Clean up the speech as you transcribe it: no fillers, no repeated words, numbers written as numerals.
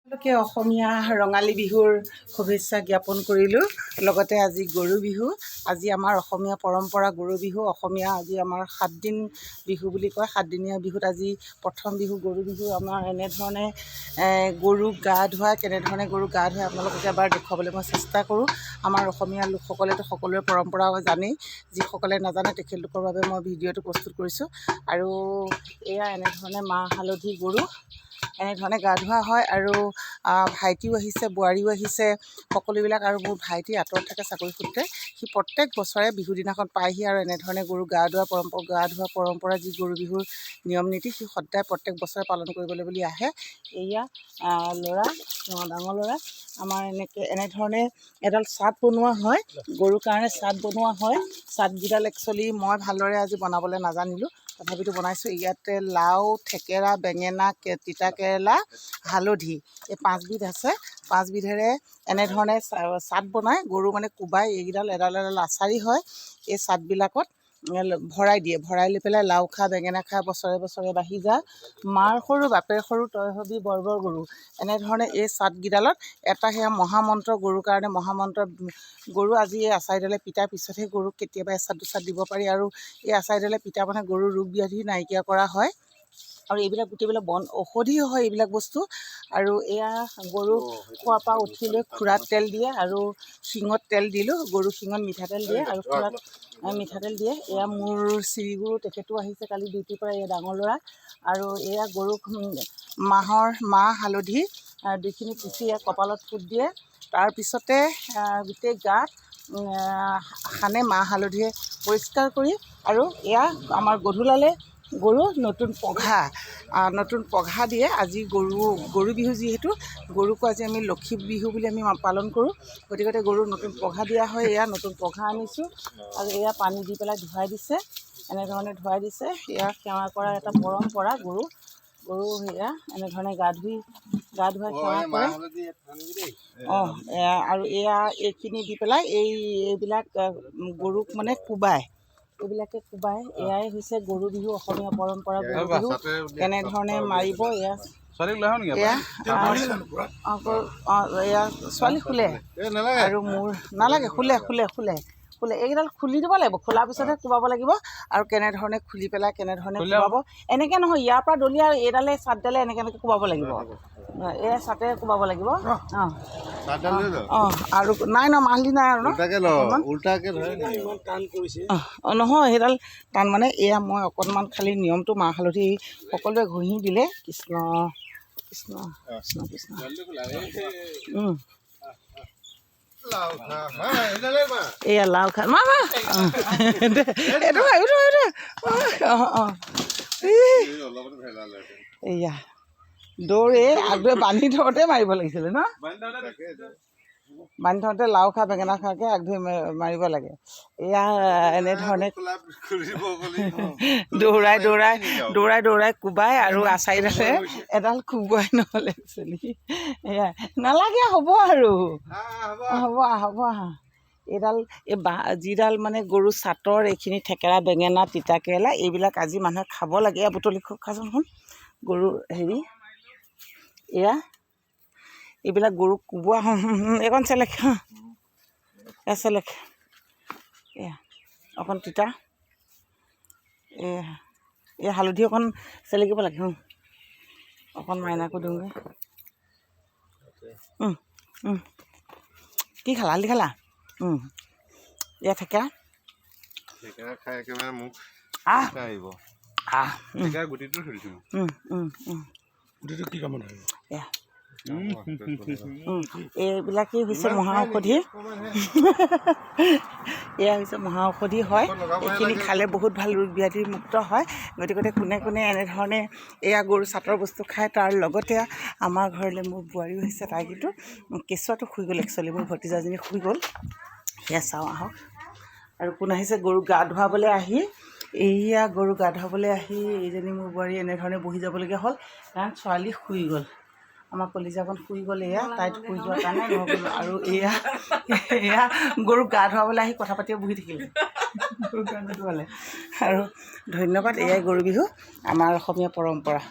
অসমীয়া ৰঙালী বিহুৰ শুভেচ্ছা জ্ঞাপন কৰিলোঁ। লগতে আজি গৰু বিহু। আজি আমাৰ অসমীয়া পৰম্পৰা গৰু বিহু। অসমীয়া আজি আমাৰ 7 দিন বিহু বুলি কয়। 7দিনীয়া বিহুত আজি প্ৰথম বিহু গৰু বিহু। আমাৰ এনেধৰণে গৰুক গা ধুৱাই, কেনেধৰণে গৰুক গা ধুৱাই আপোনালোকক এবাৰ দেখুৱাবলৈ মই চেষ্টা কৰোঁ। আমাৰ অসমীয়া লোকসকলেতো সকলোৰে পৰম্পৰা জানেই। যিসকলে নাজানে তেখেতলোকৰ বাবে মই ভিডিঅ'টো প্ৰস্তুত কৰিছোঁ। আৰু এয়া এনেধৰণে মাহ হালধি গৰু এনেধৰণে গা ধোৱা হয়। আৰু ভাইটিও আহিছে, বোৱাৰীও আহিছে, সকলোবিলাক। আৰু মোৰ ভাইটি আঁতৰত থাকে চাকৰি সূত্ৰে। সি প্ৰত্যেক বছৰে বিহু দিনাখন পায়হি আৰু এনেধৰণে গৰু গা ধোৱা পৰম্পৰা যি গৰু বিহুৰ নিয়ম নীতি, সি সদায় প্ৰত্যেক বছৰে পালন কৰিবলৈ বুলি আহে। এয়া ল'ৰা, ডাঙৰ ল'ৰা। আমাৰ এনেধৰণে এডাল চাট বনোৱা হয়, গৰুৰ কাৰণে চাট বনোৱা হয়। চাটকেইডাল একচুৱেলি মই ভালদৰে আজি বনাবলৈ নাজানিলোঁ, তথাপিতো বনাইছোঁ। ইয়াতে লাও, থেকেৰা, বেঙেনা, তিতা কেৰেলা, হালধি, এই 5 বিধ আছে। 5 বিধেৰে এনেধৰণে চাট বনাই গৰু মানে কোবাই এইকেইডাল এডাল এডাল আচাৰি হয়। এই চাটবিলাকত ভৰাই দিয়ে। ভৰাই লৈ পেলাই লাও খা বেঙেনা খা বছৰে বছৰে বাঢ়ি যা, মাৰ সৰু বাপেৰ সৰু তই হবি বৰ বৰ গৰু। এনেধৰণে এই চাটকেইডালত এটা সেয়া মহামন্ত্ৰ গৰুৰ কাৰণে মহামন্ত্ৰ। গৰু আজি এই আচাৰিডালে পিটাৰ পিছতহে গৰুক কেতিয়াবা এচাট দুচাট দিব পাৰি। আৰু এই আচাৰিডালে পিটা মানে গৰুৰ ৰোগ ব্যাধি নাইকিয়া কৰা হয়। আৰু এইবিলাক গোটেইবিলাক বন ঔষধিও হয় এইবিলাক বস্তু। আৰু এয়া গৰু খোৱাৰ পৰা উঠি লৈ খুৰাত তেল দিয়ে আৰু শিঙত তেল দিলোঁ। গৰু শিঙত মিঠাতেল দিয়ে আৰু খুৰাত মিঠাতেল দিয়ে। এয়া মোৰ শ্ৰীগুৰু, তেখেতো আহিছে কালি ডিউটিৰ পৰা। এয়া ডাঙৰ ল'ৰা। আৰু এয়া গৰুক মাহ হালধি দুইখিনি পিচি কপালত ফুট দিয়ে। তাৰপিছতে গোটেই গাত সানে মাহ হালধিৰে পৰিষ্কাৰ কৰি। আৰু এয়া আমাৰ গধূলালে গৰু নতুন পঘা দিয়ে। আজি গৰু বিহু যিহেতু, গৰুকো আজি আমি লক্ষী বিহু বুলি আমি পালন কৰোঁ। গতিকে গৰুক নতুন পঘা দিয়া হয়। এয়া নতুন পঘা আনিছোঁ আৰু এয়া পানী দি পেলাই ধুৱাই দিছে। এনেধৰণে ধুৱাই দিছে। এয়া সেৱা কৰা এটা পৰম্পৰা। গৰু সেয়া এনেধৰণে গা ধুৱাই সেৱা কৰে। আৰু এইখিনি দি পেলাই এইবিলাক গৰুক মানে কোবায়। এইবিলাকে কোবাই। এয়াই হৈছে গৰু বিহু, অসমীয়া পৰম্পৰা গৰু বিহু। কেনেধৰণে মাৰিব এয়া ছোৱালী শুলে আৰু মোৰ নালাগে, শুলে। এইকেইডাল খুলি দিব লাগিব। খোলাৰ পিছতহে কোবাব লাগিব। আৰু কেনেধৰণে খুলি পেলাই কেনেধৰণে কোবাব, এনেকৈ নহয়, ইয়াৰ পৰা দলিয়াই আৰু এইডালে চাটডালে এনেকৈ কোবাব লাগিব। এই চাটেৰে কোবাব লাগিব। আৰু নাই মালদি নাই আৰু নহয়, সেইডাল টান মানে। এয়া মই অকণমান খালী নিয়মটো মাহ হালধি সকলোৱে ঘঁহি দিলে। কৃষ্ণ কৃষ্ণ কৃষ্ণ কৃষ্ণ। এয়া লাও খা এয়া দৌৰে আগতে বান্ধি থওঁতে মাৰিব লাগিছিলে ন। বান্ধি থওঁতে লাও খা বেঙেনা খোৱাকৈ আগ ধৰি মাৰিব লাগে। এয়া এনেধৰণে দৌৰাই কোবাই আৰু আচাৰিডালে এডাল কোবোৱাই নহ'লে একচুৱেলি এয়া নালাগে। হ'ব আৰু হ'ব এইডাল যিডাল মানে গৰু চাটৰ এইখিনি থেকেৰা বেঙেনা তিতা কেৰেলা এইবিলাক আজি মানুহে খাব লাগে। এয়া বুটলি খাচোন শুন গৰু হেৰি। এয়া এইবিলাক গৰুক কোবোৱা। এইকণ চেলেক চেলেক। এয়া অকণ তিতা। এই হালধি অকণ চেলেকিব লাগে। অকণ মাইনাকো দিওঁগৈ। কি খালা? হালধি খালা? এয়া থেকেৰা খাই একেবাৰে মোক আহিব। গুটিটো কি কামত আহিব? এইবিলাকেই হৈছে মহা ঔষধি। এয়া হৈছে মহা ঔষধি হয়। এইখিনি খালে বহুত ভাল, ৰোগ ব্যাধি মুক্ত হয়। গতিকে কোনে এনেধৰণে এয়া গৰু চাটৰ বস্তু খায়। তাৰ লগতে আমাৰ ঘৰলৈ মোৰ বোৱাৰীও আহিছে। তাই কিন্তু কেঁচুৱাটো শুই গ'ল। একচুৱেলি মোৰ ভতিজাজনী শুই গ'ল। সেয়া চাওঁ আহক। আৰু কোন আহিছে? গৰুক গা ধুৱাবলৈ আহি, এইয়া গৰু গা ধুৱাবলৈ আহি এইজনী মোৰ বোৱাৰী এনেধৰণে বহি যাবলগীয়া হ'ল, কাৰণ ছোৱালী শুই গ'ল। আমাৰ কলিজাখন শুই গ'ল। এয়া তাইত শুই যোৱাৰ কাৰণে নহ'ল। আৰু এয়া গৰুক গা ধুৱাবলৈ আহি কথা পাতিয়ে বহি থাকিলে। গৰুক গা ধুৱালে। আৰু ধন্যবাদ। এয়াই গৰু বিহু, আমাৰ অসমীয়া পৰম্পৰা।